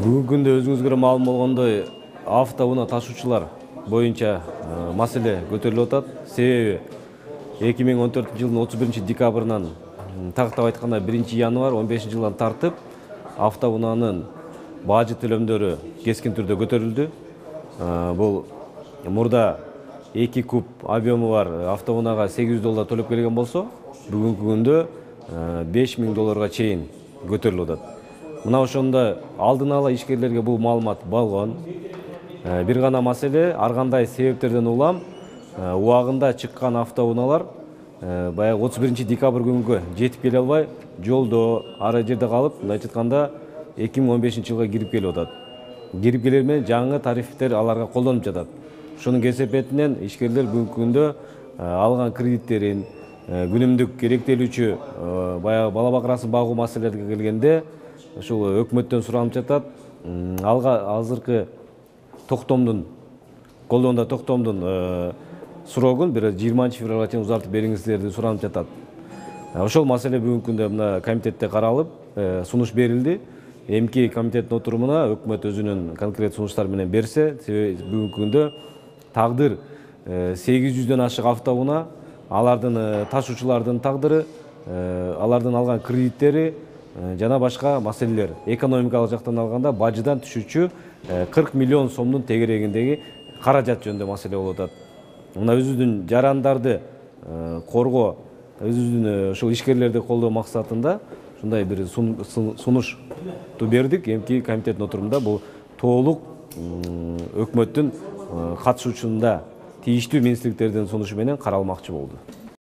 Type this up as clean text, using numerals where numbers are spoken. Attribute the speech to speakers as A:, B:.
A: Бүгүнкү күндө өзүңүзгө маалым болгондой, автоунаа ташуучулар боюнча маселе көтөрүлүп атат. Себеби 2014-жылдын 31-декабрынан тактап айтканда 1-январь 15-жылдан тартып автоунаанын бажы төлөмдөрү кескин түрдө көтөрүлдү. Бул мурда 2 куб объему бар автоунаага $800 төлөп келген болсо, бүгүнкү күндө $5000 чейин көтөрүлүп атат. Мына ошондо алдын ала ишкерлерге бул маалымат болгон. Бир гана маселе, ар кандай себептерден улам убагында чыккан автоунаалар баягы 31-декабрь күнгө жетип келе албай, жолдо ара жерде калып, мындайча айтканда 2015-жылга кирип келип атат. Кирип келер менен жаңы тарифтер аларга колдонулуп жатат. Ошонун кесепетинен ишкерлер бүгүнкү күндө алган кредиттерин, күнүмдүк керектелүүчү баягы бала бакырасын багуу маселелерге келгенде ушул өкмөттөн суранып жатат. Азыркы токтомдун колдоонда токтомдун срогун бир 20-февралга чейин узартып бериңиздерди суранып жатат. Ошол маселе бүгүнкү күндө мына комитетте каралып, сунуш берилди. Эмки комитеттин отурумуна өкмөт өзүнүн конкрет сунуштары менен берсе, себеби бүгүнкү күндө тагдыр 800дөн ашык автоунаа, алардын ташуучулардын тагдыры, алардын алган кредиттери жана башка маселелер. Экономикалык жактан алганда бажыдан түшүүчү 40 миллион сомдун тегерегиндеги каражат жөнүндө маселе болуп атат. Мына өзүбүздүн жарандарды коргоо, өзүбүздүн ушул ишкерлерди колдоо максатында ушундай бир сунушту бердик. Эмки комитеттин отурумунда бул толук өкмөттүн катышуучунда тийиштүү министрликтердин сунушу менен каралмакчы болду.